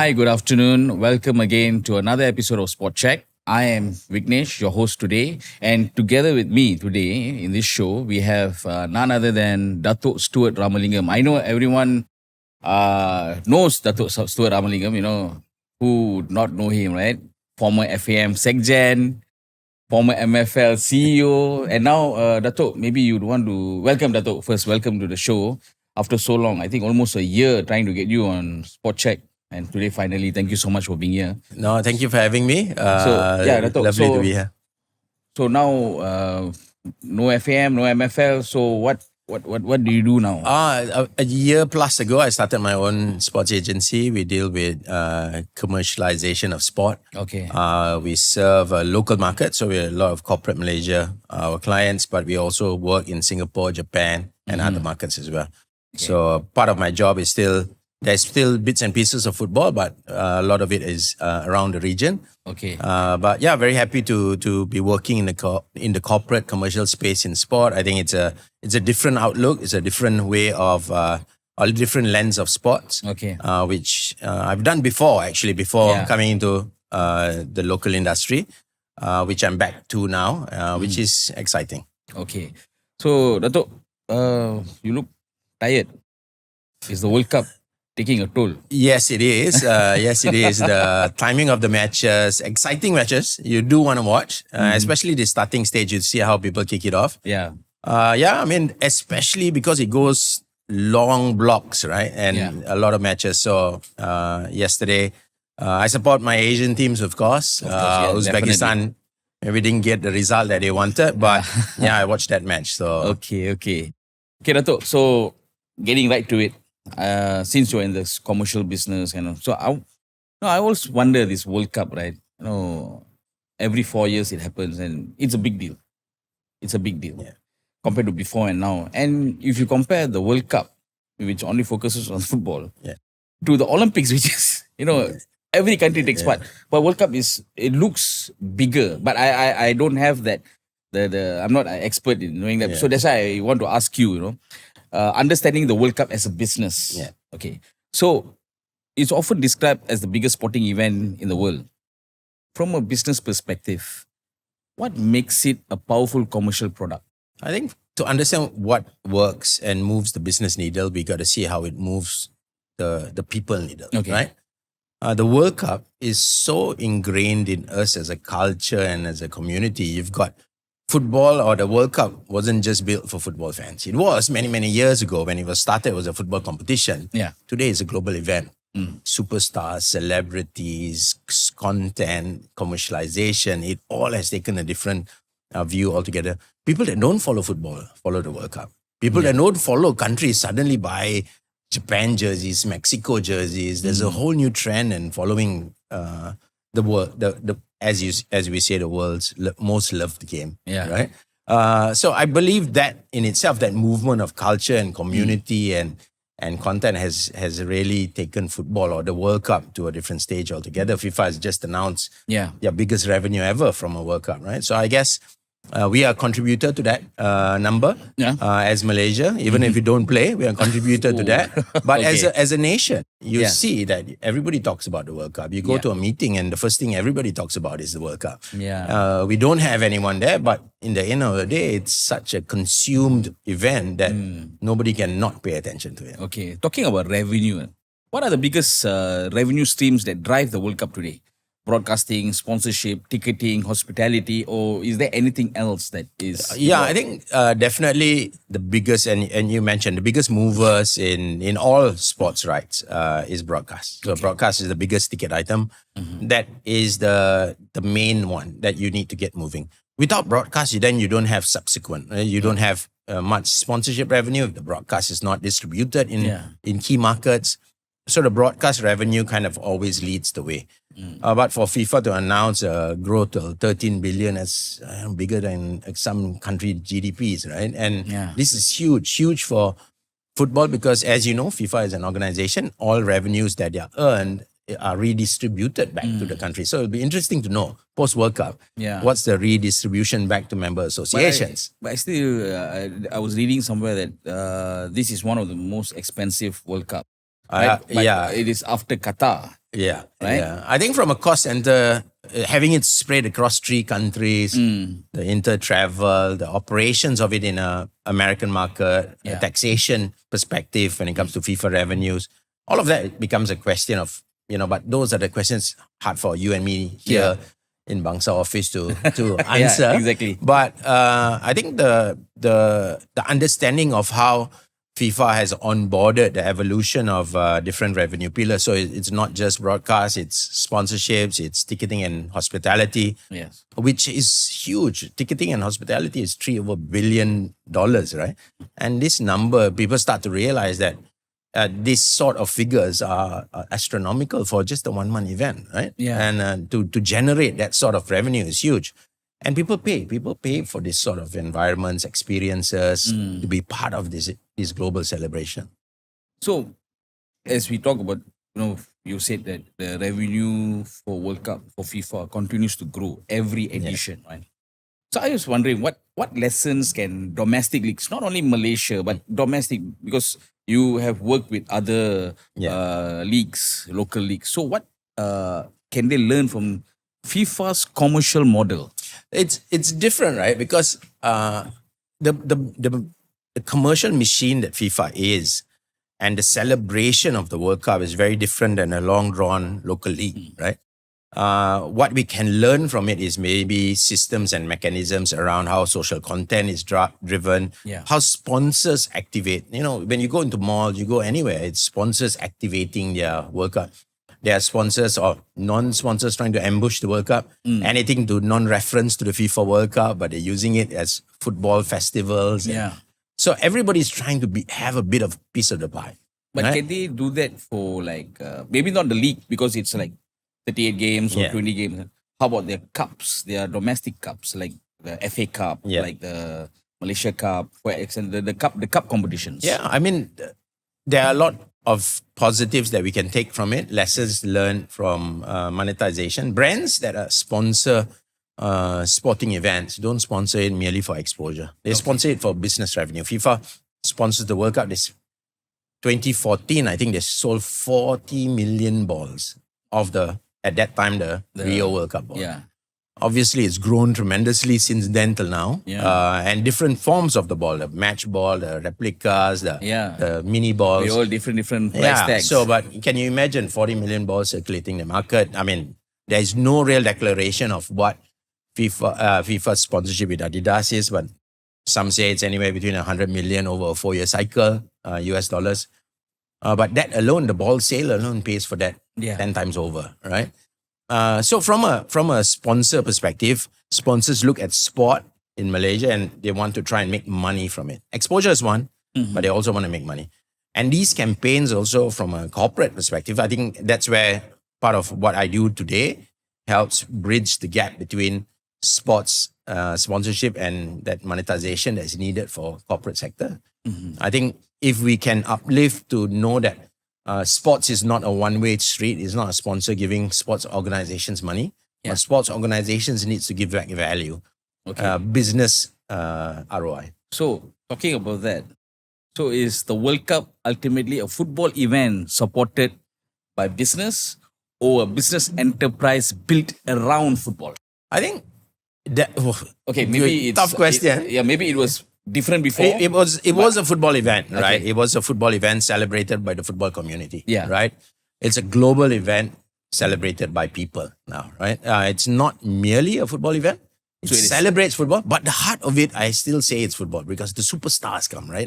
Hi, good afternoon. Welcome again to another episode of Sport Check. I am Vignesh, your host today, and together with me today in this show, we have none other than Datuk Stuart Ramalingam. I know everyone knows Datuk Stuart Ramalingam, who would not know him, right? Former FAM Secgen, former MFL CEO, and now Datuk, maybe you'd want to welcome Datuk first. Welcome to the show after so long. I think almost a year trying to get you on Sport Check. And today, finally, thank you so much for being here. No, thank you for having me. Datuk, lovely to be here. So now, no FAM, no MFL. So what do you do now? A year plus ago, I started my own sports agency. We deal with commercialization of sport. Okay. We serve a local market, so we have a lot of corporate Malaysia, our clients, but we also work in Singapore, Japan, and other markets as well. Okay. So part of my job is there's still bits and pieces of football, but a lot of it is around the region. Okay. But yeah, very happy to be working in the corporate commercial space in sport. I think it's a different outlook. It's a different way of a different lens of sports. Okay. Which I've done before coming into the local industry, which I'm back to now, which is exciting. Okay. So Datuk, you look tired. Is the World Cup taking a toll? Yes, it is. Yes, it is. The timing of the matches, exciting matches, you do want to watch, especially the starting stage. You see how people kick it off. Yeah. I mean, especially because it goes long blocks, right? And a lot of matches. So yesterday, I support my Asian teams, of course. Uzbekistan, maybe didn't get the result that they wanted, but I watched that match. So Okay, Datuk. So getting right to it. Since you're in this commercial business, so I always wonder this World Cup, right? Every 4 years it happens, and it's a big deal. It's a big deal compared to before and now. And if you compare the World Cup, which only focuses on football, to the Olympics, which is every country takes part, but World Cup it looks bigger. But I don't have that. I'm not an expert in knowing that, so that's why I want to ask you. Understanding the World Cup as a business. Yeah. Okay. So it's often described as the biggest sporting event in the world. From a business perspective, what makes it a powerful commercial product? I think to understand what works and moves the business needle, we got to see how it moves the people needle, right? The World Cup is so ingrained in us as a culture and as a community. You've got football, or the World Cup wasn't just built for football fans. It was many years ago when it was started. It was a football competition. Yeah. Today it's a global event. Superstars, celebrities, content, commercialization, it all has taken a different view altogether. People that don't follow football follow the World Cup. People that don't follow countries suddenly buy Japan jerseys, Mexico jerseys. There's a whole new trend in following the world, as we say, the world's most loved game. Yeah. Right. So I believe that in itself, that movement of culture and community and content has really taken football or the World Cup to a different stage altogether. FIFA has just announced their biggest revenue ever from a World Cup, right? So I guess we are a contributor to that number as Malaysia. Even if we don't play, we are a contributor to that. But as a nation, you see that everybody talks about the World Cup. You go to a meeting and the first thing everybody talks about is the World Cup. Yeah. We don't have anyone there, but in the end of the day, it's such a consumed event that nobody can not pay attention to it. Okay. Talking about revenue, what are the biggest revenue streams that drive the World Cup today? Broadcasting, sponsorship, ticketing, hospitality, or is there anything else that is? I think definitely the biggest, and you mentioned the biggest movers in all sports rights is broadcast. So broadcast is the biggest ticket item. That is the main one that you need to get moving. Without broadcast, then you don't have subsequent. You don't have much sponsorship revenue if the broadcast is not distributed in key markets. So the broadcast revenue kind of always leads the way. But for FIFA to announce a growth to 13 billion, that's bigger than some country GDPs, right? And this is huge for football because, as you know, FIFA is an organization. All revenues that are earned are redistributed back to the country. So it'll be interesting to know post-World Cup, what's the redistribution back to member associations. But I still, I was reading somewhere that this is one of the most expensive World Cup. Right? But it is after Qatar. Yeah, Right? yeah. I think from a cost center, having it spread across 3 countries, the inter-travel, the operations of it in a American market, a Yeah. taxation perspective when it comes to FIFA revenues, all of that becomes a question of, but those are the questions hard for you and me here in Bangsa office to Yeah, answer. exactly. But I think the understanding of how FIFA has onboarded the evolution of different revenue pillars. So it's not just broadcast, it's sponsorships, it's ticketing and hospitality, Yes. which is huge. Ticketing and hospitality is $3 billion, right? And this number, people start to realize that these sort of figures are astronomical for just a 1 month event, right? Yeah. And to generate that sort of revenue is huge. And people pay. People pay for this sort of environments, experiences, to be part of this global celebration. So as we talk about, you said that the revenue for World Cup for FIFA continues to grow every edition, right? So I was wondering what lessons can domestic leagues, not only Malaysia but domestic, because you have worked with other leagues, local leagues. So what can they learn from FIFA's commercial model? It's different, right? Because the commercial machine that FIFA is, and the celebration of the World Cup is very different than a long drawn local league, right? What we can learn from it is maybe systems and mechanisms around how social content is driven, how sponsors activate. When you go into malls, you go anywhere, it's sponsors activating their World Cup. There are sponsors or non-sponsors trying to ambush the World Cup. Anything to non-reference to the FIFA World Cup, but they're using it as football festivals. So everybody's trying to have a bit of piece of the pie. But right? can they do that for maybe not the league because it's like 38 games or 20 games? How about their cups, their domestic cups, like the FA Cup, like the Malaysia Cup, for example, the cup competitions? Yeah, I mean, there are a lot of positives that we can take from it. Lessons learned from monetization. Brands that sponsor sporting events don't sponsor it merely for exposure. They sponsor it for business revenue. FIFA sponsors the World Cup. This 2014, I think they sold 40 million balls of at that time, the Rio World Cup ball. Yeah. Obviously, it's grown tremendously since then till now. And different forms of the ball, the match ball, the replicas, the mini balls. They all different price tags. So, but can you imagine 40 million balls circulating the market? I mean, there is no real declaration of what FIFA sponsorship with Adidas is, but some say it's anywhere between 100 million over a 4-year cycle, US dollars. But that alone, the ball sale alone pays for that 10 times over, right? So from a sponsor perspective, sponsors look at sport in Malaysia and they want to try and make money from it. Exposure is one, but they also want to make money. And these campaigns also from a corporate perspective, I think that's where part of what I do today helps bridge the gap between sports sponsorship and that monetization that is needed for corporate sector. I think if we can uplift to know that sports is not a one-way street, it's not a sponsor giving sports organizations money, but sports organizations needs to give back value, business ROI. So talking about that, so is the World Cup ultimately a football event supported by business or a business enterprise built around football? I think that maybe it's tough question. Maybe it was different before. It was a football event, right? It was a football event celebrated by the football community, right? It's a global event celebrated by people now, right? It's not merely a football event. It celebrates football, but the heart of it, I still say it's football because the superstars come, right?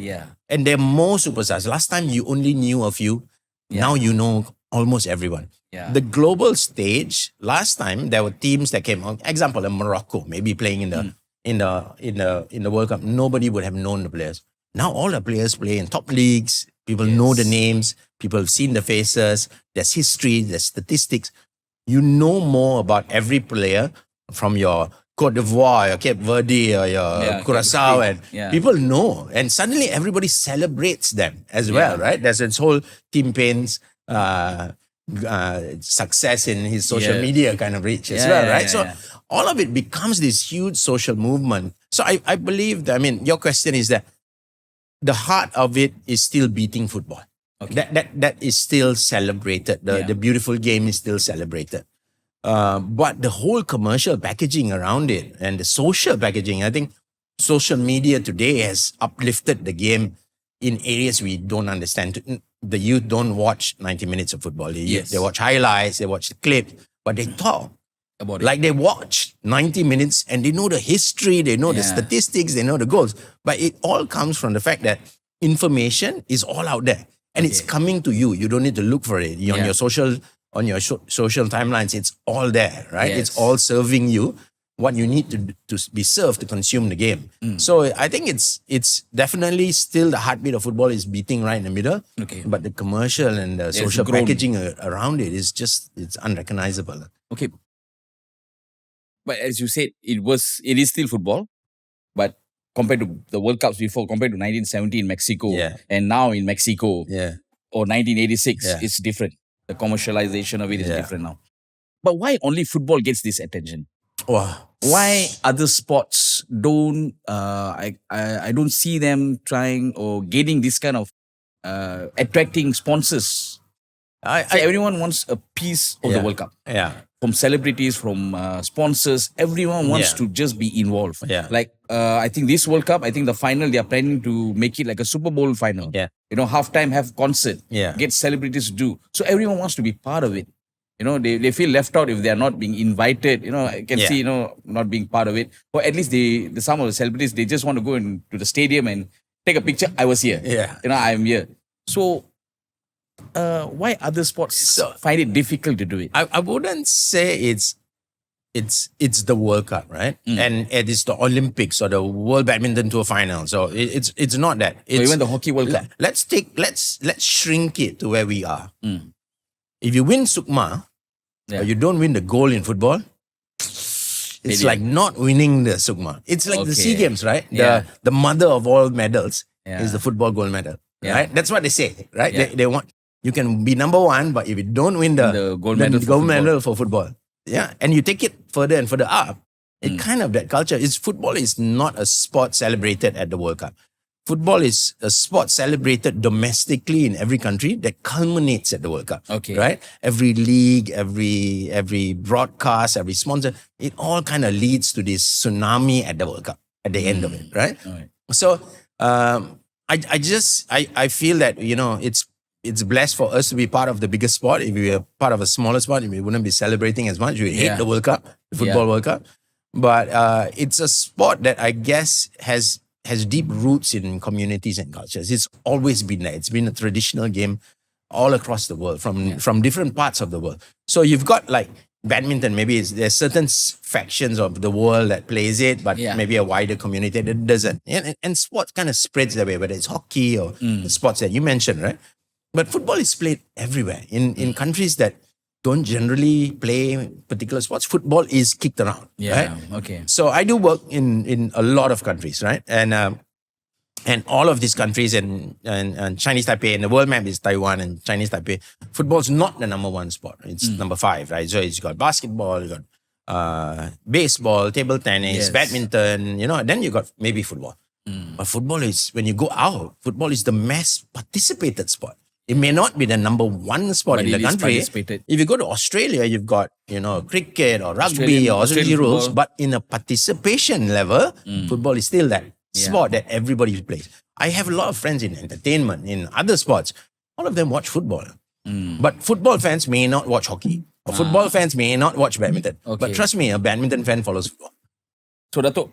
And there are more superstars. Last time you only knew a few. Now you know almost everyone. The global stage, last time there were teams that came on. Example, Morocco, maybe playing in the World Cup. Nobody would have known the players. Now all the players play in top leagues. People know the names. People have seen the faces. There's history. There's statistics. You know more about every player from your Côte d'Ivoire, your Cape Verde, or your Curacao, and people know. And suddenly everybody celebrates them as well, right? There's this whole Tim Payne's success in his social media kind of reach as well, right? So all of it becomes this huge social movement. So I believe that, your question is that the heart of it is still beating football. That is still celebrated. The beautiful game is still celebrated. But the whole commercial packaging around it and the social packaging, I think social media today has uplifted the game in areas we don't understand. The youth don't watch 90 minutes of football. They watch highlights, they watch the clip, but they talk about it. like they watch 90 minutes and they know the history, they know the statistics, they know the goals. But it all comes from the fact that information is all out there and it's coming to you. You don't need to look for it on your social timelines. It's all there, right? Yes. It's all serving you what you need to be served to consume the game. So I think it's definitely still the heartbeat of football is beating right in the middle. Okay. But the commercial and the social packaging around it is it's unrecognizable. Okay. But as you said, it is still football, but compared to the World Cups before, compared to 1970 in Mexico and now in Mexico or 1986, it's different. The commercialization of it is different now. But why only football gets this attention? Wow. Why other sports don't, I don't see them trying or getting this kind of attracting sponsors. Everyone wants a piece of the World Cup. Yeah. From celebrities, from sponsors, everyone wants to just be involved. Yeah. Like, I think this World Cup, I think the final, they are planning to make it like a Super Bowl final. Yeah. Halftime, have concert, get celebrities to do. So everyone wants to be part of it. They feel left out if they are not being invited. I can see, not being part of it. Or at least some of the celebrities, they just want to go into the stadium and take a picture. I was here. Yeah. I'm here. So, why other sports find it difficult to do it? I wouldn't say it's the World Cup, right? And it is the Olympics or the World Badminton Tour final. So it's not that. It's, or even the Hockey World Cup. Let's shrink it to where we are. If you win Sukma, but you don't win the gold in football, it's like not winning the Sukma. It's like the SEA Games, right? The mother of all medals is the football gold medal, right? That's what they say, right? They want, you can be number one, but if you don't win the gold medal for football, and you take it further and further up, it kind of that culture is football is not a sport celebrated at the World Cup. Football is a sport celebrated domestically in every country that culminates at the World Cup. Right? Every league, every broadcast, every sponsor, it all kind of leads to this tsunami at the World Cup at the end of it, right? So I feel that it's blessed for us to be part of the biggest sport. If we were part of a smaller sport, we wouldn't be celebrating as much. We hate the World Cup, the football World Cup. But it's a sport that I guess has deep roots in communities and cultures. It's always been there. It's been a traditional game all across the world, from different parts of the world. So you've got like badminton, maybe there's certain factions of the world that plays it, but maybe a wider community that doesn't. And sports kind of spreads that way, whether it's hockey or the sports that you mentioned, right? But football is played everywhere. In countries that don't generally play particular sports, football is kicked around, right? So I do work in a lot of countries, right? And all of these countries and Chinese Taipei, and the world map is Taiwan and Chinese Taipei. Football's not the number one sport. It's number 5, right? So it's got basketball, you got baseball, table tennis, badminton, then you got maybe football. But football is, when you go out, football is the mass participated sport. It may not be the number one sport in the country. If you go to Australia, you've got, cricket or rugby or Australian rules, but in a participation level, football is still that sport that everybody plays. I have a lot of friends in entertainment, in other sports. All of them watch football. But football fans may not watch hockey. Or football fans may not watch badminton. But trust me, a badminton fan follows football. So, Datuk,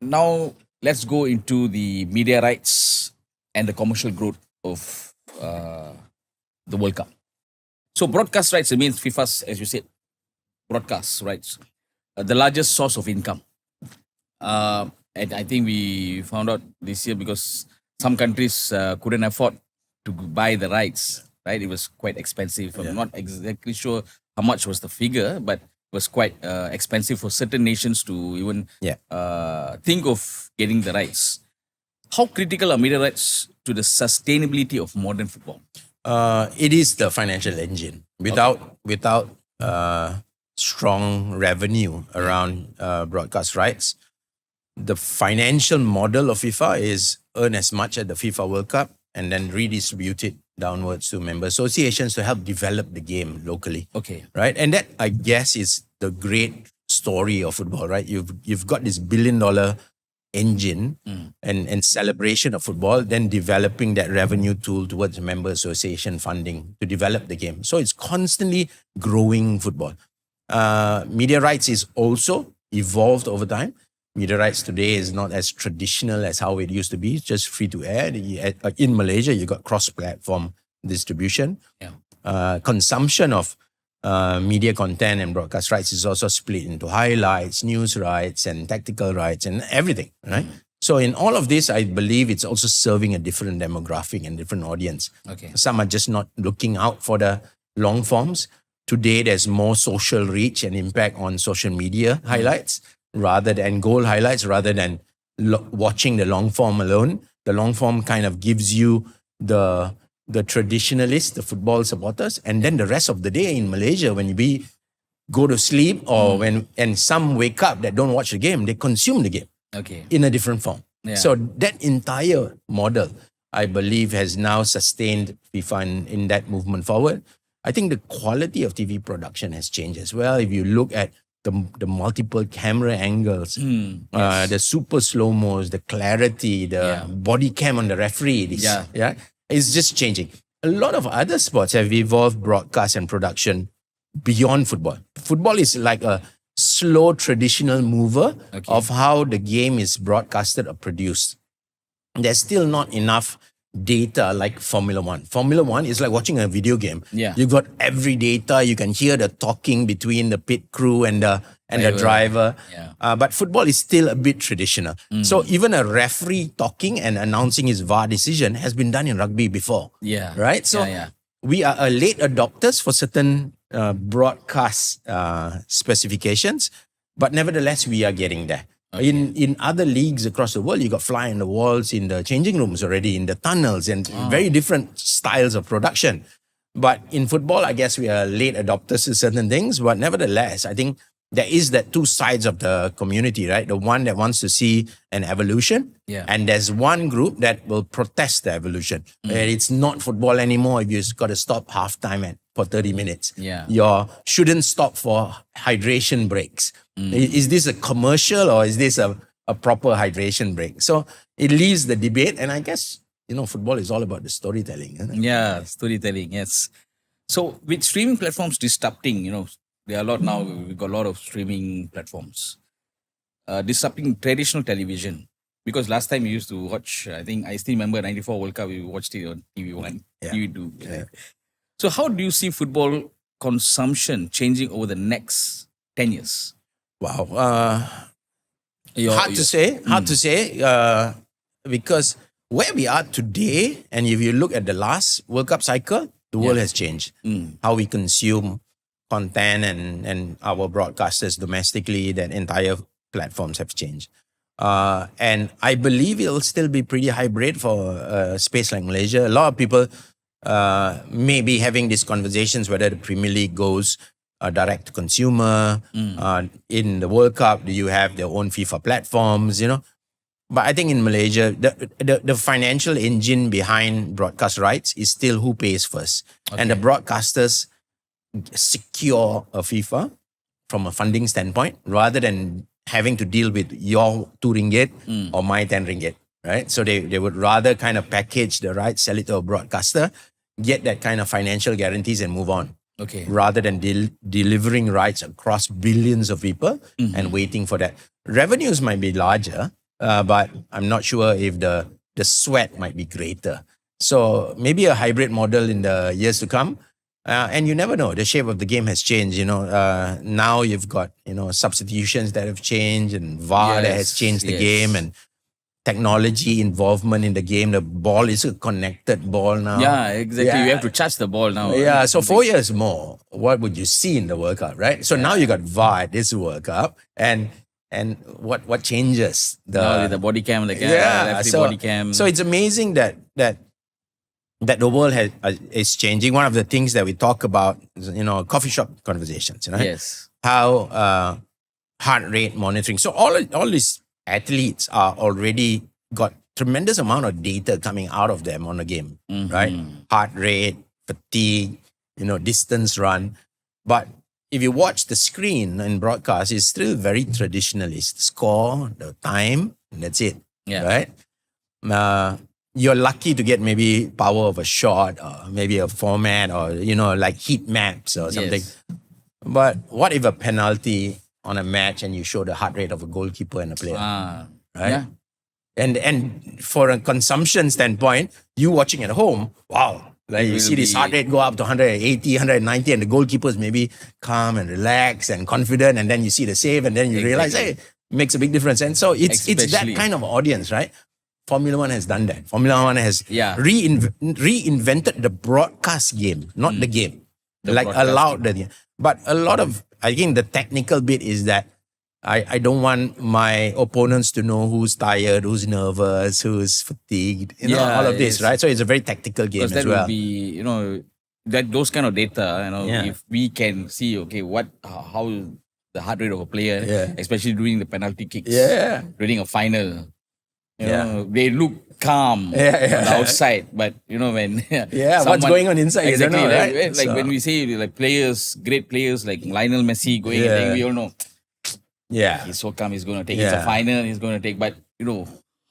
now let's go into the media rights and the commercial growth of the World Cup. So broadcast rights remains FIFA's, as you said, broadcast rights, the largest source of income. And I think we found out this year because some countries couldn't afford to buy the rights, right? It was quite expensive. I'm not exactly sure how much was the figure, but it was quite expensive for certain nations to even think of getting the rights. How critical are media rights to the sustainability of modern football? It is the financial engine. Without strong revenue around broadcast rights, the financial model of FIFA is earn as much at the FIFA World Cup and then redistribute it downwards to member associations to help develop the game locally. Okay. Right. And that, I guess, is the great story of football, right? You've got this $1 billion engine and celebration of football, then developing that revenue tool towards member association funding to develop the game. So it's constantly growing football. Media rights is also evolved over time. Media rights today is not as traditional as how it used to be. It's just free to air. In Malaysia, you got cross-platform distribution. Yeah. Consumption of media content and broadcast rights is also split into highlights, news rights, and tactical rights, and everything, right? So in all of this, I believe it's also serving a different demographic and different audience. Okay. Some are just not looking out for the long forms. Today, there's more social reach and impact on social media highlights rather than goal highlights, rather than watching the long form alone. The long form kind of gives you the traditionalists, the football supporters, and then the rest of the day in Malaysia, when we go to sleep or and some wake up that don't watch the game, they consume the game in a different form. Yeah. So that entire model, I believe, has now sustained FIFA in that movement forward. I think the quality of TV production has changed as well. If you look at the multiple camera angles, the super slow-mos, the clarity, the body cam on the referee, it's just changing. A lot of other sports have evolved broadcast and production beyond football. Football is like a slow traditional mover of how the game is broadcasted or produced. There's still not enough data like Formula One. Formula One is like watching a video game. Yeah. You've got every data. You can hear the talking between the pit crew and the driver. Yeah. But football is still a bit traditional. So even a referee talking and announcing his VAR decision has been done in rugby before. Yeah. Right? So we are late adopters for certain broadcast specifications, but nevertheless, we are getting there. Okay. In other leagues across the world, you got fly on the walls in the changing rooms already, in the tunnels, and very different styles of production. But in football, I guess we are late adopters to certain things. But nevertheless, I think there is that two sides of the community, right? The one that wants to see an evolution, and there's one group that will protest the evolution. And it's not football anymore if you've got to stop halftime for 30 minutes. You shouldn't stop for hydration breaks. Is this a commercial or is this a proper hydration break? So it leaves the debate, and I guess, football is all about the storytelling. Isn't it? Yeah, storytelling, yes. So with streaming platforms disrupting, there are a lot now, we've got a lot of streaming platforms disrupting traditional television. Because last time we used to watch, I think I still remember 94 World Cup, we watched it on TV1, TV2. Yeah. So how do you see football consumption changing over the next 10 years? Wow. Hard to say. Because where we are today, and if you look at the last World Cup cycle, the world has changed. How we consume content and our broadcasters domestically, that entire platforms have changed. And I believe it'll still be pretty hybrid for a space like Malaysia. A lot of people may be having these conversations whether the Premier League goes direct to consumer. In the World Cup, do you have their own FIFA platforms, But I think in Malaysia, the financial engine behind broadcast rights is still who pays first. And the broadcasters secure a FIFA from a funding standpoint rather than having to deal with your 2 ringgit or my 10 ringgit, right? So they would rather kind of package the rights, sell it to a broadcaster, get that kind of financial guarantees and move on. Rather than delivering rights across billions of people and waiting for that. Revenues might be larger, but I'm not sure if the sweat might be greater. So maybe a hybrid model in the years to come. And you never know. The shape of the game has changed. Now you've got substitutions that have changed, and VAR that has changed the game, and technology involvement in the game. The ball is a connected ball now. Yeah, exactly. You have to charge the ball now. Yeah. So 4 years more, what would you see in the World Cup, right? So now you got VAR at this World Cup, and what changes? Now with the body cam, body cam. So it's amazing that the world is changing. One of the things that we talk about is, coffee shop conversations, right? Yes. How heart rate monitoring. So all these athletes are already got tremendous amount of data coming out of them on a game, right? Heart rate, fatigue, distance run. But if you watch the screen in broadcast, it's still very traditionalist. Score, the time, and that's it, right? You're lucky to get maybe power of a shot or maybe a format or, like heat maps or something. Yes. But what if a penalty on a match and you show the heart rate of a goalkeeper and a player, right? Yeah. And for a consumption standpoint, you watching at home, wow. Like you see this heart rate go up to 180, 190, and the goalkeeper's maybe calm and relaxed and confident, and then you see the save, and then you realize, hey, it makes a big difference. And so it's that kind of audience, right? Formula One has done that. Formula One has reinvented the broadcast game, not the game. Allowed the game. But a lot of, I think the technical bit is that I don't want my opponents to know who's tired, who's nervous, who's fatigued, all of this, right? So it's a very tactical game Because as that well. will be, that those kind of data, if we can see, okay, how the heart rate of a player, especially during the penalty kicks, during a final, they look calm on the outside, but when what's going on inside? Exactly, you don't know, right? Like when we say like players, great players like Lionel Messi going, we all know. He's so calm, he's going to take. It's a final, he's going to take. But,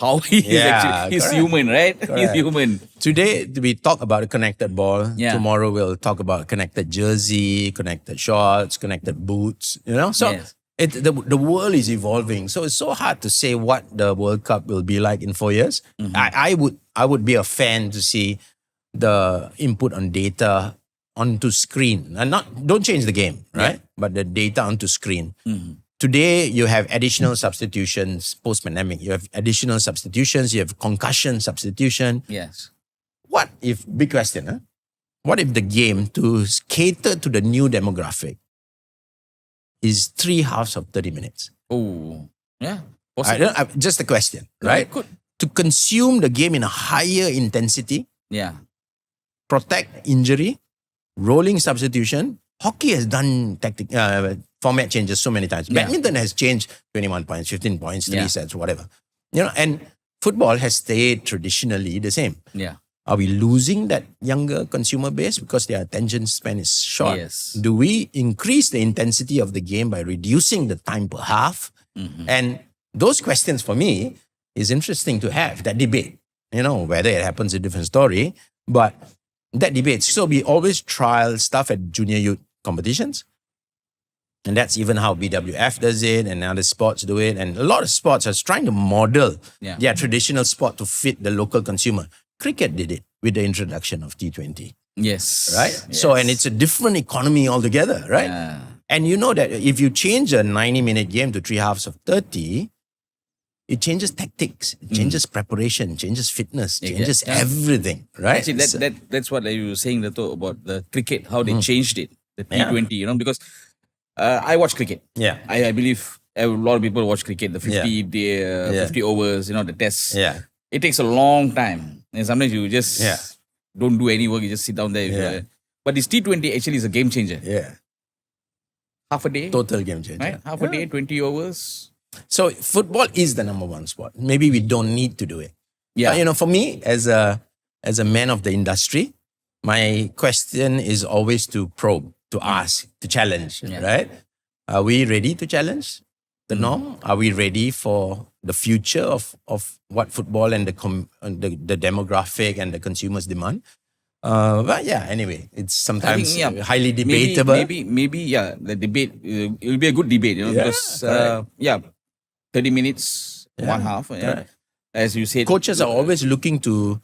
how he is actually, he's human, right? Correct. He's human. Today, we talk about a connected ball. Tomorrow, we'll talk about connected jersey, connected shorts, connected boots, So the world is evolving. So it's so hard to say what the World Cup will be like in 4 years. I would be a fan to see the input on data onto screen. And don't change the game, right? But the data onto screen. Today, you have additional substitutions post-pandemic. You have additional substitutions. You have concussion substitution. Yes. What if, big question, what if the game to cater to the new demographic is 3 halves of 30 minutes? Oh, yeah. Just a question, right? Good. To consume the game in a higher intensity, protect injury, rolling substitution. Hockey has done format changes so many times. Badminton has changed 21 points, 15 points, 3 sets, whatever. And football has stayed traditionally the same. Are we losing that younger consumer base because their attention span is short? Yes. Do we increase the intensity of the game by reducing the time per half? And those questions for me is interesting to have, that debate. Whether it happens is a different story, but that debate. So we always trial stuff at junior youth competitions. And that's even how BWF does it and other sports do it. And a lot of sports are trying to model their traditional sport to fit the local consumer. Cricket did it with the introduction of T20. Yes. Right? Yes. So, and it's a different economy altogether, right? Yeah. And you know that if you change a 90-minute game to 3 halves of 30, it changes tactics, it changes preparation, changes fitness, changes everything, right? Actually, that's what you were saying about the cricket, how they changed it, the T20, because I watch cricket. Yeah. I believe a lot of people watch cricket, the 50 overs, the tests. Yeah. It takes a long time. And sometimes you just don't do any work, you just sit down there. But this T20 actually is a game changer. Yeah. Half a day. Total game changer. Right? Half a day, 20 overs. So football is the number one sport. Maybe we don't need to do it. Yeah. But, for me, as a man of the industry, my question is always to probe, to ask, to challenge, right? Are we ready to challenge the norm? Are we ready for the future of what football and the demographic and the consumers demand? But anyway, it's sometimes highly debatable. Maybe, the debate, it will be a good debate, because, 30 minutes, 1 half. As you said. Coaches are always looking to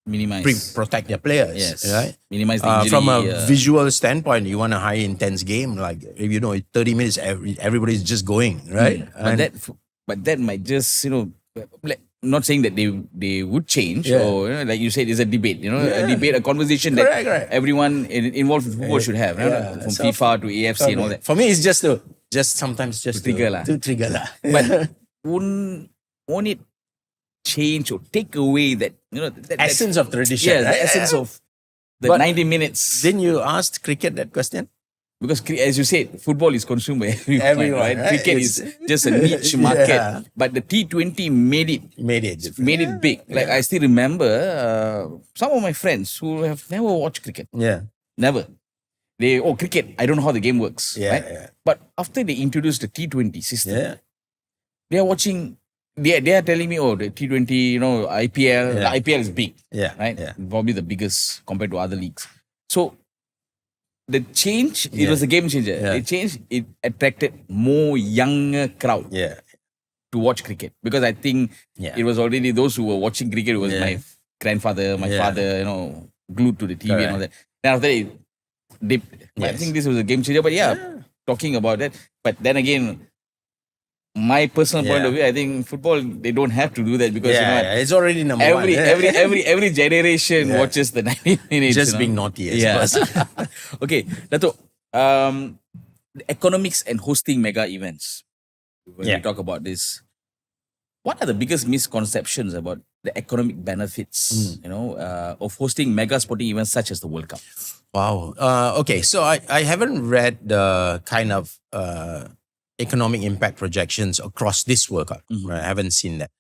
minimize. Protect their players, right? Minimize the injury. From a visual standpoint, you want a high intense game, like, 30 minutes, everybody's just going, right? But that might just, not saying that they would change, or like you said, it's a debate, a debate, a conversation that everyone involved in football should have, from FIFA to AFC and all that. For me, it's just sometimes to trigger. But won't it change or take away that, that essence of tradition? Yeah, the essence of the 90 minutes. Didn't you ask cricket that question? because as you said, football is consumed by everyone, right? right? Cricket It's- is just a niche market, Yeah. but the T20 made it Made it big. Like I still remember some of my friends who have never watched cricket, Yeah. never. Cricket. I don't know how the game works, Yeah, right? yeah. But after they introduced the T20 system, Yeah. they are watching. They are telling me, the T20, IPL. The Yeah. IPL is big, Yeah. right? Yeah. Probably the biggest compared to other leagues. So the change, it Yeah. was a game changer. Yeah. It changed. It attracted more younger crowd Yeah. to watch cricket because I think Yeah. it was already those who were watching cricket. It was Yeah. my grandfather, my Yeah. father, glued to the TV and all that. Then after that, it dipped. But I Yes. think this was a game changer. But talking about that. But then again, my personal point Yeah. of view, I think football they don't have to do that because It's already number every one. every generation Yeah. watches the 90 minutes. Just being naughty, I suppose. Okay, Dato, the economics and hosting mega events. When we talk about this, what are the biggest misconceptions about the economic benefits, of hosting mega sporting events such as the World Cup? Wow. Okay, so I haven't read the kind of economic impact projections across this World Cup. Right? I haven't seen that.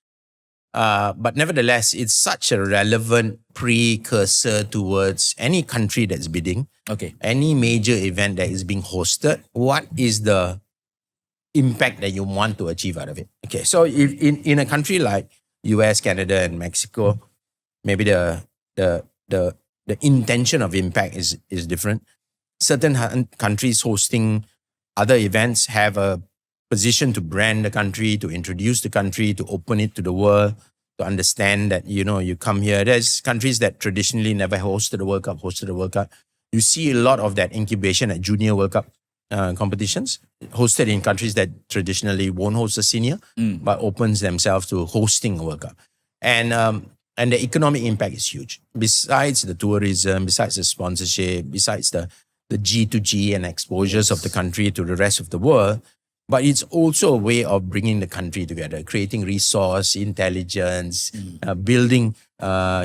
But nevertheless, it's such a relevant precursor towards any country that's bidding, Okay. any major event that is being hosted. What is the impact that you want to achieve out of it? Okay, so if in a country like US, Canada, and Mexico, maybe the intention of impact is different. Certain countries hosting other events have a position to brand the country, to introduce the country, to open it to the world, to understand that, you come here. There's countries that traditionally never hosted the World Cup. You see a lot of that incubation at Junior World Cup competitions, hosted in countries that traditionally won't host a senior, but opens themselves to hosting a World Cup. And the economic impact is huge. Besides the tourism, besides the sponsorship, besides the G2G and exposures of the country to the rest of the world, but it's also a way of bringing the country together, creating resource, intelligence, building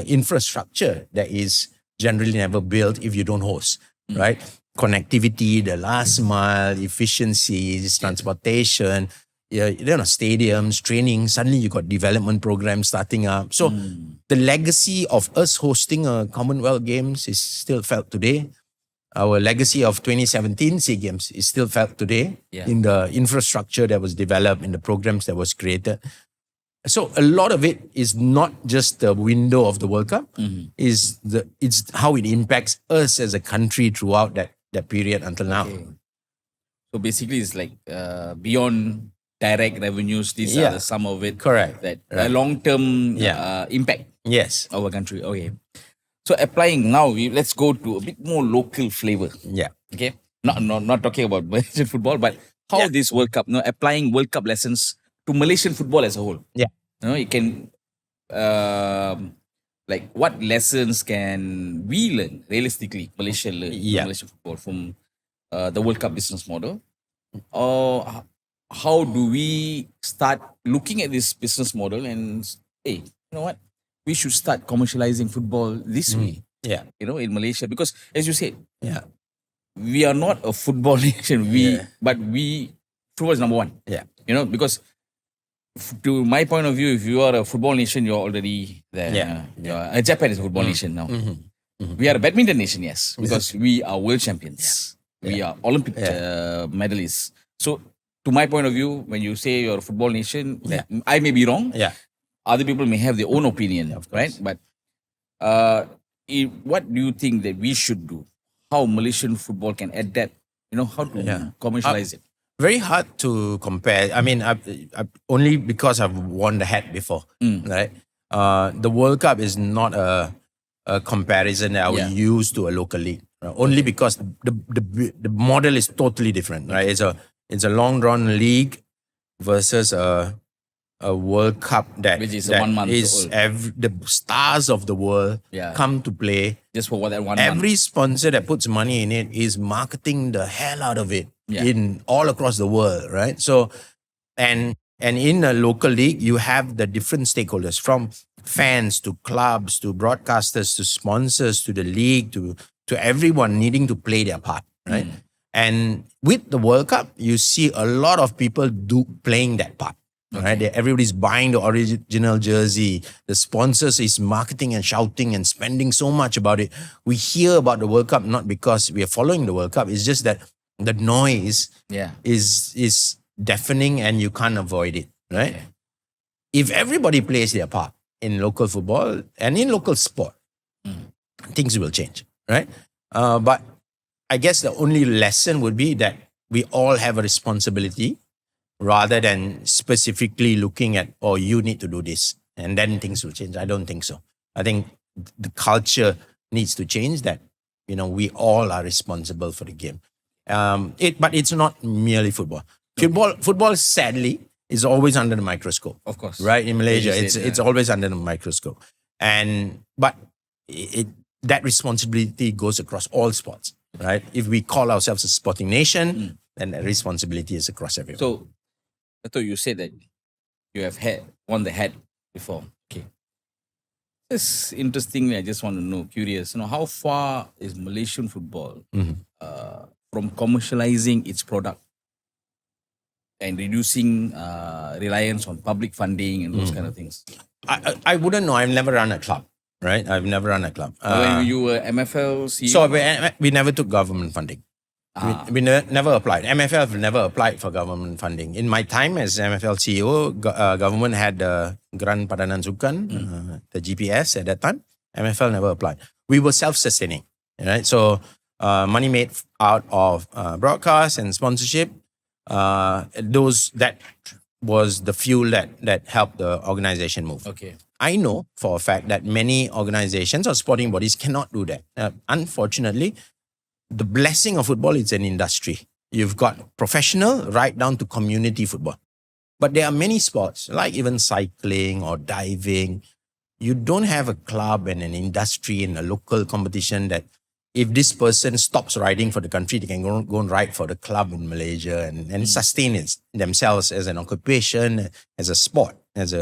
infrastructure that is generally never built if you don't host, right? Connectivity, the last mile, efficiencies, transportation, stadiums, training. Suddenly you got development programs starting up. So the legacy of us hosting a Commonwealth Games is still felt today. Our legacy of 2017 SEA Games is still felt today in the infrastructure that was developed, in the programs that was created. So a lot of it is not just the window of the World Cup, it's how it impacts us as a country throughout that period until now. So basically, it's like beyond direct revenues, these are the sum of it. Correct. That a long-term impact Yes. of our country. Okay. So applying now, let's go to a bit more local flavor. Yeah. Okay. Not talking about Malaysian football, but how this World Cup, applying World Cup lessons to Malaysian football as a whole. Yeah. It can, what lessons can we learn realistically, Malaysia learn from Malaysian football from the World Cup business model? Or how do we start looking at this business model and, hey, you know what? We should start commercializing football this way, Yeah. in Malaysia. Because as you said, Yeah. we are not a football nation. But football is number one. Yeah. Because to my point of view, if you are a football nation, you're already there. Japan is a football nation now. We are a badminton nation, yes, because we are world champions. We are Olympic medalists. So to my point of view, when you say you're a football nation, I may be wrong. Yeah. Other people may have their own opinion, right? But what do you think that we should do? How Malaysian football can adapt? How to commercialize it? Very hard to compare. I mean, I only because I've worn the hat before, right? The World Cup is not a comparison that I would use to a local league. Right? Only because the model is totally different, right? It's a long drawn league versus a World Cup Which is 1 month is old. the stars of the world come to play. Just for that 1 month. Every sponsor that puts money in it is marketing the hell out of it in all across the world, right? So, and in a local league, you have the different stakeholders from fans to clubs to broadcasters to sponsors to the league to everyone needing to play their part, right? And with the World Cup, you see a lot of people playing that part. Right? Everybody's buying the original jersey. The sponsors is marketing and shouting and spending so much about it. We hear about the World Cup not because we are following the World Cup. It's just that the noise is deafening and you can't avoid it. Right? Okay. If everybody plays their part in local football and in local sport, things will change. Right? But I guess the only lesson would be that we all have a responsibility rather than specifically looking at, oh, you need to do this and then things will change. I don't think so. I think the culture needs to change that, we all are responsible for the game. But it's not merely football. Football, sadly, is always under the microscope. Of course. Right? In Malaysia, As you said, it's always under the microscope. But that responsibility goes across all sports. Right? If we call ourselves a sporting nation, then the responsibility is across everyone. So, I thought you said that you have won the hat before. Okay. It's interesting. I just want to know, curious, how far is Malaysian football from commercializing its product and reducing reliance on public funding and those kind of things? I wouldn't know. I've never run a club. Right? I've never run a club. When you were MFL CEO? So we never took government funding. We never applied. MFL never applied for government funding. In my time as MFL CEO, government had the Grant Padanan Sukan, the GPS at that time. MFL never applied. We were self-sustaining. Right? So money made out of broadcast and sponsorship, that was the fuel that helped the organization move. Okay. I know for a fact that many organizations or sporting bodies cannot do that. Unfortunately, the blessing of football is an industry. You've got professional right down to community football. But there are many sports, like even cycling or diving. You don't have a club and an industry and a local competition that if this person stops riding for the country, they can go and ride for the club in Malaysia and sustain themselves as an occupation, as a sport, as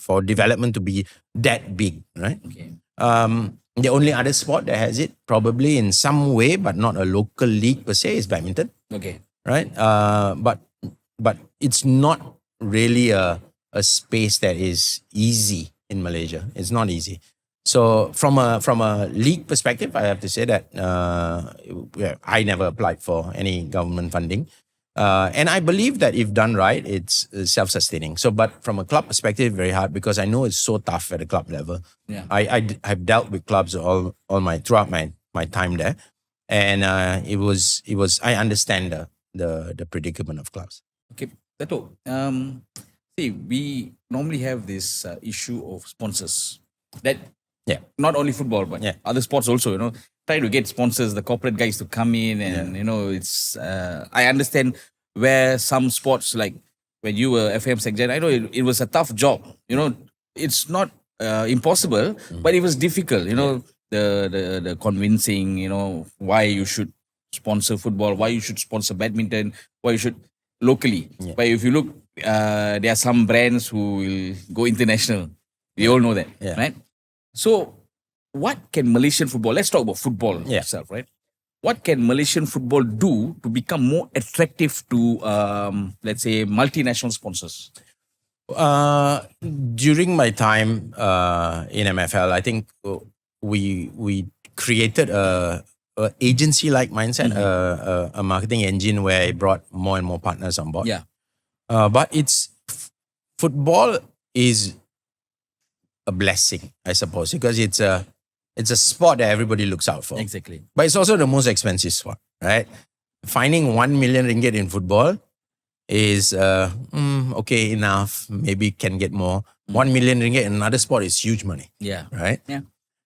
for development to be that big, right? Okay. The only other sport that has it, probably in some way, but not a local league per se, is badminton. Okay. Right? But it's not really a space that is easy in Malaysia. It's not easy. So from a league perspective, I have to say that I never applied for any government funding. And I believe that if done right, it's self-sustaining. So, but from a club perspective, very hard because I know it's so tough at the club level. Yeah. I've dealt with clubs throughout my time there, and it was I understand the predicament of clubs. Okay, Dato', see, we normally have this issue of sponsors that not only football but other sports also, try to get sponsors, the corporate guys to come in and, it's, I understand where some sports, like when you were FM Secretary, I know it was a tough job, it's not impossible, but it was difficult, the convincing, why you should sponsor football, why you should sponsor badminton, why you should locally. Yeah. But if you look, there are some brands who will go international. We all know that, right? So, what can Malaysian football, let's talk about football itself, right? What can Malaysian football do to become more attractive to, let's say, multinational sponsors? During my time in MFL, I think we created a agency-like mindset, a marketing engine where it brought more and more partners on board. Yeah. But football is a blessing, I suppose, because it's a sport that everybody looks out for. Exactly. But it's also the most expensive sport, right? Finding 1 million ringgit in football is okay enough. Maybe can get more. 1 million ringgit in another sport is huge money. Yeah. Right? Yeah.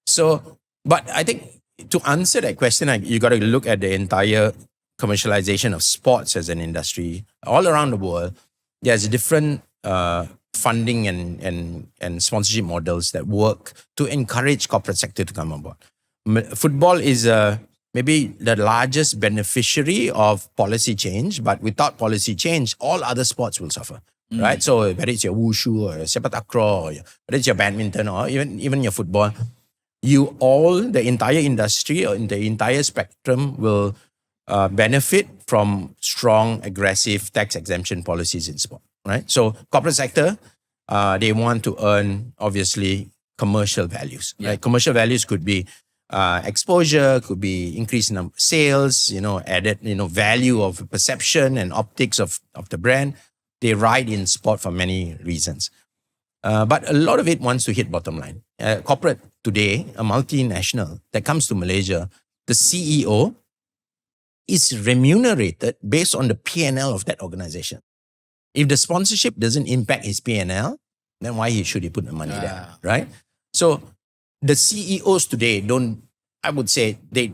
So, but I think to answer that question, you got to look at the entire commercialization of sports as an industry all around the world. There's different funding and sponsorship models that work to encourage corporate sector to come on board. Football is maybe the largest beneficiary of policy change, but without policy change, all other sports will suffer, right? So whether it's your wushu or your sepak takraw, or whether it's your badminton or even your football, the entire industry or the entire spectrum will benefit from strong, aggressive tax exemption policies in sport, right? So corporate sector, they want to earn, obviously, commercial values, right? Commercial values could be exposure, could be increase in sales, added, value of perception and optics of the brand. They ride in sport for many reasons. But a lot of it wants to hit bottom line. Corporate today, a multinational that comes to Malaysia, the CEO is remunerated based on the P&L of that organization. If the sponsorship doesn't impact his P&L, then why should he put the money there, right? So the CEOs today I would say, they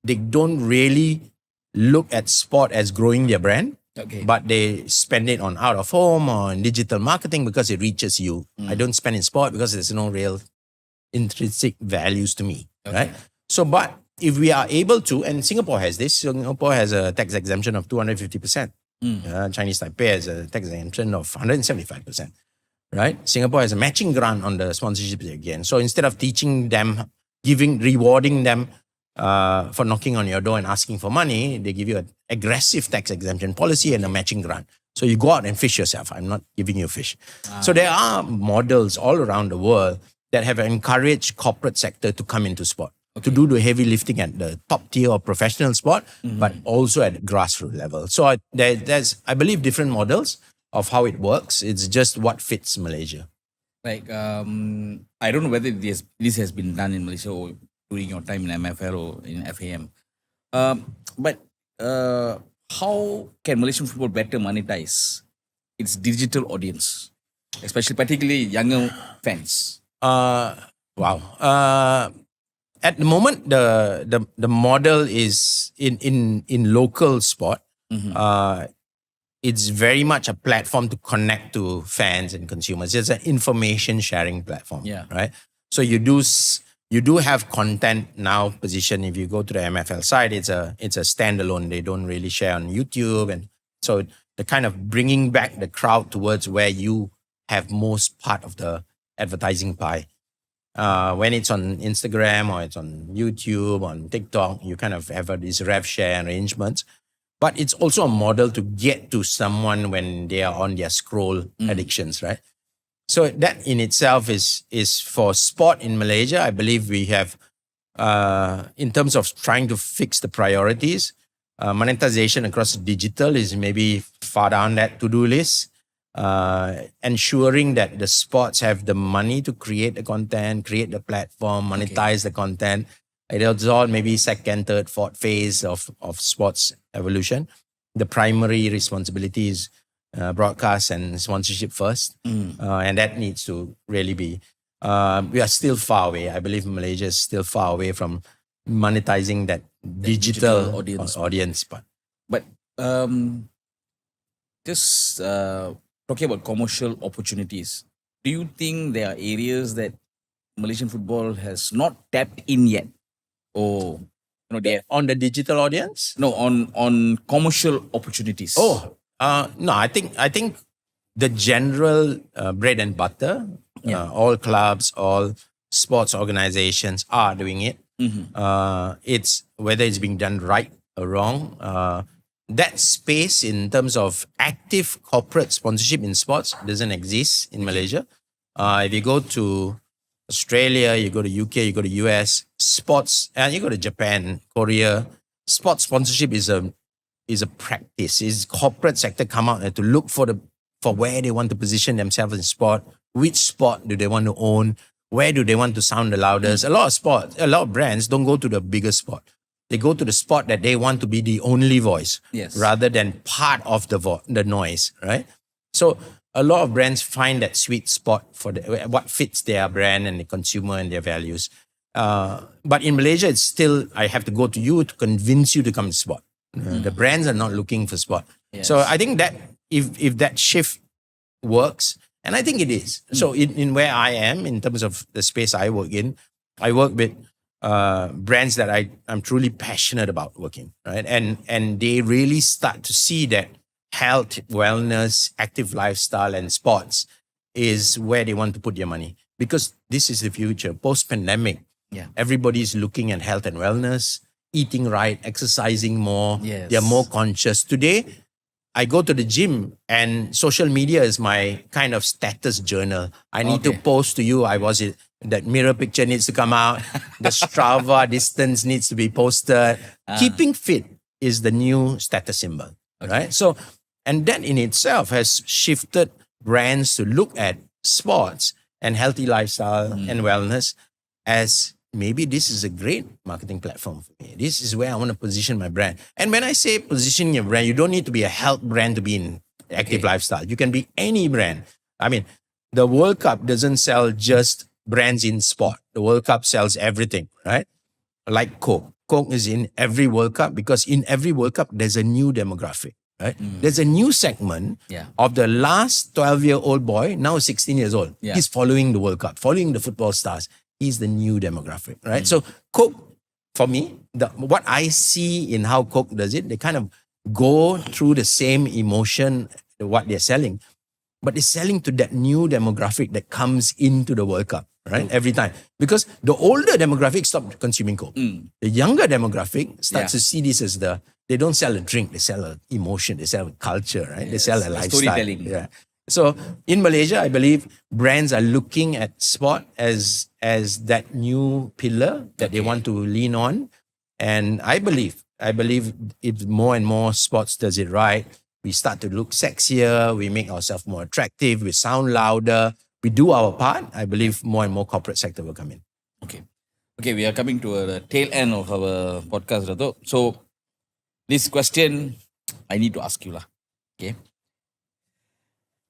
don't really look at sport as growing their brand, but they spend it on out of home or on digital marketing because it reaches you. I don't spend in sport because there's no real intrinsic values to me, right? So, but if we are able to, and Singapore has this, Singapore has a tax exemption of 250%. Chinese Taipei has a tax exemption of 175%, right? Singapore has a matching grant on the sponsorship again. So instead of teaching them, rewarding them for knocking on your door and asking for money, they give you an aggressive tax exemption policy and a matching grant. So you go out and fish yourself. I'm not giving you fish. So there are models all around the world that have encouraged corporate sector to come into sport, to do the heavy lifting at the top tier of professional sport, but also at grassroots level. So there's, I believe, different models of how it works. It's just what fits Malaysia. Like, I don't know whether this has been done in Malaysia or during your time in MFL or in FAM. But how can Malaysian football better monetize its digital audience, especially particularly younger fans? Wow. At the moment, the model is in local sport. It's very much a platform to connect to fans and consumers. It's an information sharing platform, right? So you do have content now positioned. If you go to the MFL site, it's a standalone. They don't really share on YouTube, and so the kind of bringing back the crowd towards where you have most part of the advertising pie. When it's on Instagram or it's on YouTube, on TikTok, you kind of have these rev share arrangements. But it's also a model to get to someone when they are on their scroll addictions, right? So that in itself is for sport in Malaysia. I believe we have, in terms of trying to fix the priorities, monetization across digital is maybe far down that to-do list. Ensuring that the sports have the money to create the content, create the platform, monetize the content. It's all maybe second, third, fourth phase of sports evolution. The primary responsibility is broadcast and sponsorship first. And that needs to really be, we are still far away. I believe Malaysia is still far away from monetizing that digital audience part. But just talking about commercial opportunities, do you think there are areas that Malaysian football has not tapped in yet? Or they on the digital audience? No, on commercial opportunities. No, I think the general bread and butter, all clubs, all sports organizations are doing it. It's whether it's being done right or wrong. That space in terms of active corporate sponsorship in sports doesn't exist in Malaysia. If you go to Australia, you go to UK, you go to US, sports, and you go to Japan, Korea, sports sponsorship is a practice. Is corporate sector come out and to look for where they want to position themselves in sport, which sport do they want to own, where do they want to sound the loudest. A lot of brands don't go to the biggest sport. They go to the spot that they want to be the only voice, rather than part of the noise, right? So a lot of brands find that sweet spot for what fits their brand and the consumer and their values. But in Malaysia, it's still, I have to go to you to convince you to come to sport. The brands are not looking for sport. So I think that if that shift works, and I think it is. So in where I am, in terms of the space I work in, I work with brands that I'm truly passionate about working, right? And they really start to see that health, wellness, active lifestyle, and sports is where they want to put their money, because this is the future. Post-pandemic, everybody's looking at health and wellness. eating right, exercising more. Yes. They're more conscious. Today, I go to the gym and social media is my kind of status journal. I need to Okay. post to you. That mirror picture needs to come out. The Strava distance needs to be posted. Keeping fit is the new status symbol, right? So, and that in itself has shifted brands to look at sports and healthy lifestyle and wellness as maybe this is a great marketing platform for me. This is where I want to position my brand. And when I say position your brand, you don't need to be a health brand to be in active lifestyle. You can be any brand. I mean, the World Cup doesn't sell just brands in sport. The World Cup sells everything, right? Like Coke. Coke is in every World Cup because in every World Cup, there's a new demographic, right? There's a new segment of the last 12-year-old boy, now 16 years old. Yeah. He's following the World Cup, following the football stars. He's the new demographic, right? So Coke, for me, what I see in how Coke does it, they kind of go through the same emotion, what they're selling, but they're selling to that new demographic that comes into the World Cup, right? Every time. Because the older demographic stop consuming Coke. The younger demographic starts to see this as they don't sell a drink, they sell an emotion, they sell a culture, right? They sell a lifestyle. Storytelling. Yeah. So in Malaysia, I believe brands are looking at sport as that new pillar that they want to lean on. And I believe if more and more sports does it right, we start to look sexier, we make ourselves more attractive, we sound louder, we do our part, I believe more and more corporate sector will come in. Okay, we are coming to the tail end of our podcast, Dato'. So, this question, I need to ask you lah. Okay.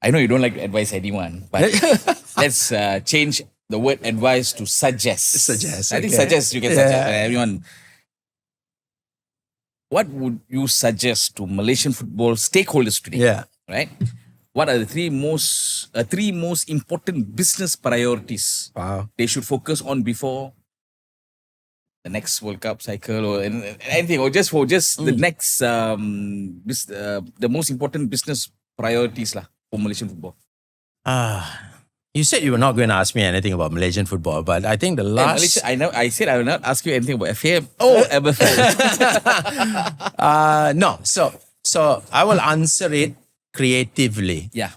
I know you don't like to advise anyone, but let's change the word advice to suggest. Suggest, I think okay. suggest, you can suggest everyone. What would you suggest to Malaysian football stakeholders today? Yeah. Right? What are the three most important business priorities Wow. they should focus on before the next World Cup cycle or anything, or just for the next the most important business priorities lah for Malaysian football? You said you were not going to ask me anything about Malaysian football, but I think the last... Malaysia, I said I will not ask you anything about FAM or MFL. No. So I will answer it creatively. Yeah.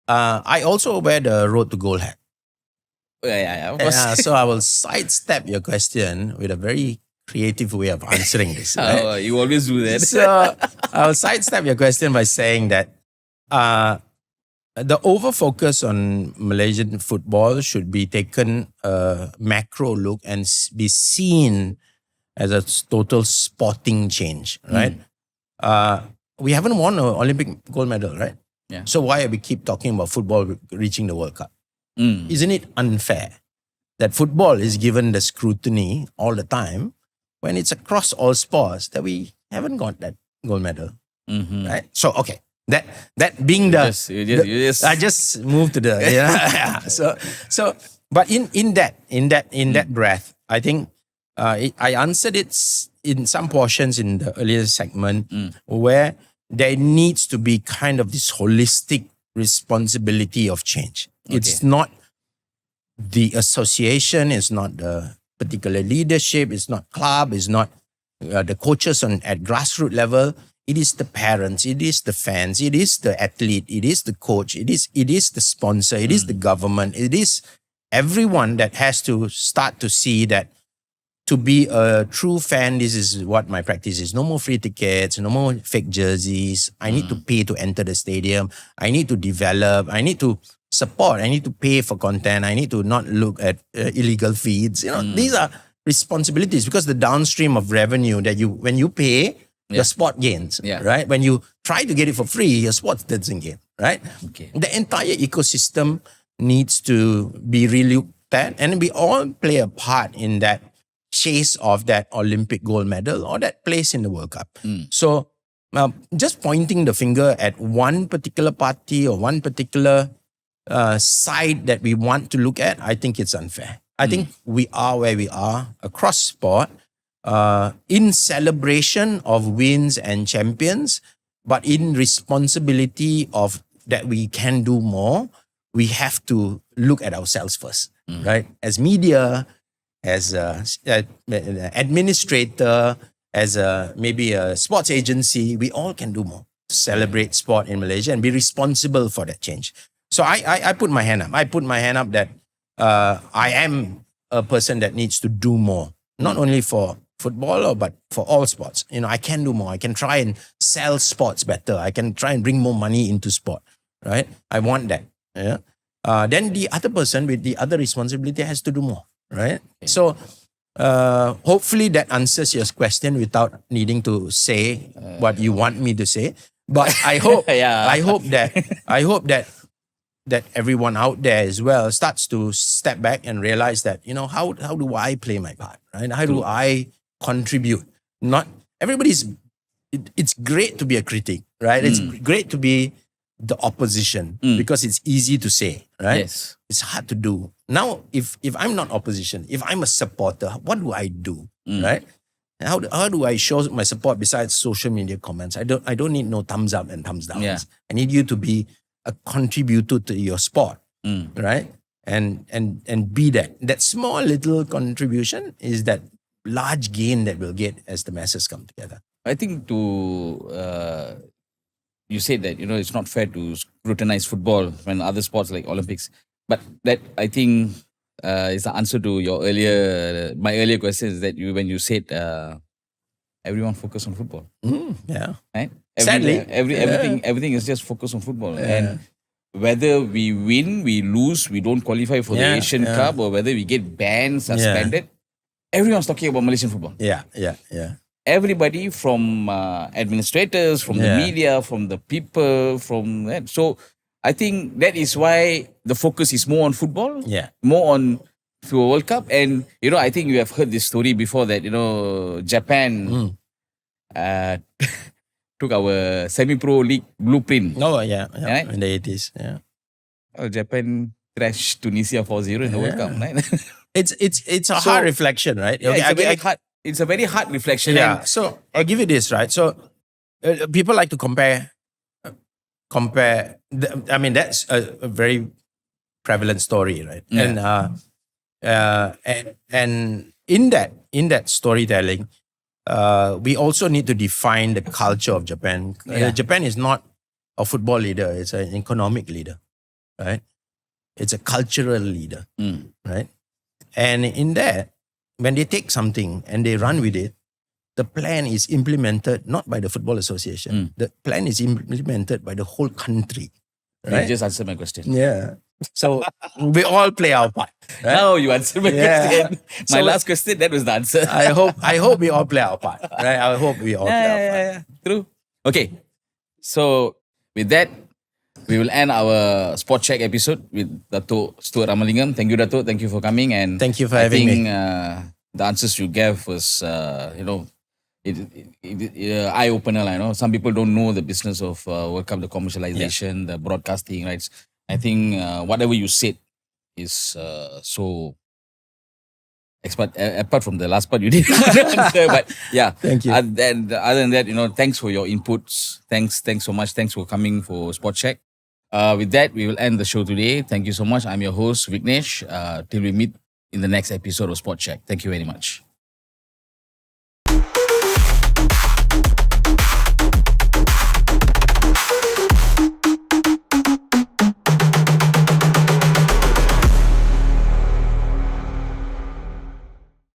I also wear the road to goal hat. Yeah, of course. So I will sidestep your question with a very creative way of answering this. Right? Oh, you always do that. So I'll sidestep your question by saying that the over-focus on Malaysian football should be taken a macro look and be seen as a total sporting change, right? We haven't won an Olympic gold medal, right? Yeah. So why we keep talking about football reaching the World Cup? Isn't it unfair that football is given the scrutiny all the time when it's across all sports that we haven't got that gold medal, right? So, okay. That being You just I just moved to the So but in that breath, I think I answered it in some portions in the earlier segment where there needs to be kind of this holistic responsibility of change. It's not the association, it's not the particular leadership, it's not club, it's not the coaches at grassroots level. It is the parents, it is the fans, it is the athlete, it is the coach, it is the sponsor, it is the government, it is everyone that has to start to see that to be a true fan, this is what my practice is. No more free tickets, no more fake jerseys. I need to pay to enter the stadium. I need to develop. I need to support. I need to pay for content. I need to not look at illegal feeds. These are responsibilities because the downstream of revenue that when you pay, your sport gains, right? When you try to get it for free, your sport doesn't gain, right? Okay. The entire ecosystem needs to be relooked at, and we all play a part in that chase of that Olympic gold medal or that place in the World Cup. So just pointing the finger at one particular party or one particular side that we want to look at, I think it's unfair. I think we are where we are across sport in celebration of wins and champions, but in responsibility of that we can do more, we have to look at ourselves first, right? As media, as an administrator, as maybe a sports agency, we all can do more to celebrate sport in Malaysia and be responsible for that change. So I put my hand up. I put my hand up that I am a person that needs to do more, not only for football, but for all sports. I can do more. I can try and sell sports better. I can try and bring more money into sport, right? I want that. Yeah. Then the other person with the other responsibility has to do more, right? So hopefully that answers your question without needing to say what you want me to say. But I hope, Yeah. I hope that everyone out there as well starts to step back and realize that, how do I play my part, right? How do I contribute? Not everybody's, it's great to be a critic, right? It's great to be the opposition because it's easy to say, right? Yes. It's hard to do. Now, if I'm not opposition, if I'm a supporter, what do I do, right? How do I show my support besides social media comments? I don't need no thumbs up and thumbs down. Yeah. I need you to be a contributor to your sport, right? And be that. That small little contribution is that large gain that we'll get as the masses come together. I think you said that, it's not fair to scrutinize football when other sports like Olympics. But that, I think, is the answer to my earlier question is that when you said everyone focus on football, Yeah. right? Sadly, Everything is just focused on football. And whether we win, we lose, we don't qualify for the Asian Cup, or whether we get banned, suspended, everyone's talking about Malaysian football. Yeah. Everybody from administrators, from the media, from the people, from that. So I think that is why the focus is more on football, more on FIFA World Cup. And, I think you have heard this story before that, Japan took our semi-pro league blueprint. Oh, yeah. Right? In the 80s, yeah. Japan crashed Tunisia 4-0 in the World Cup, right? It's a hard reflection, right? Yeah, it's a very hard reflection. Yeah. And So I'll give you this, right? So people like to compare. That's a very prevalent story, right? Yeah. And in that storytelling, we also need to define the culture of Japan. Japan is not a football leader; it's an economic leader, right? It's a cultural leader, right? And in that, when they take something and they run with it, the plan is implemented not by the Football Association. The plan is implemented by the whole country. Right? You just answered my question. Yeah. So we all play our part. Right? Now you answered my question. My last question, that was the answer. I hope we all play our part. Right? I hope we all play our part. Yeah. True. Okay. So with that, we will end our Sport Check episode with Datuk Stuart Ramalingam. Thank you, Datuk. Thank you for coming. And Thank you for having me. The answers you gave was, eye-opener. Some people don't know the business of World Cup, the commercialization, the broadcasting rights. I think whatever you said is so expert. Apart from the last part you didn't answer, but yeah. Thank you. Other than that, thanks for your inputs. Thanks so much. Thanks for coming for Sport Check. With that, we will end the show today. Thank you so much. I'm your host, Vignesh. Till we meet in the next episode of Sport Check. Thank you very much.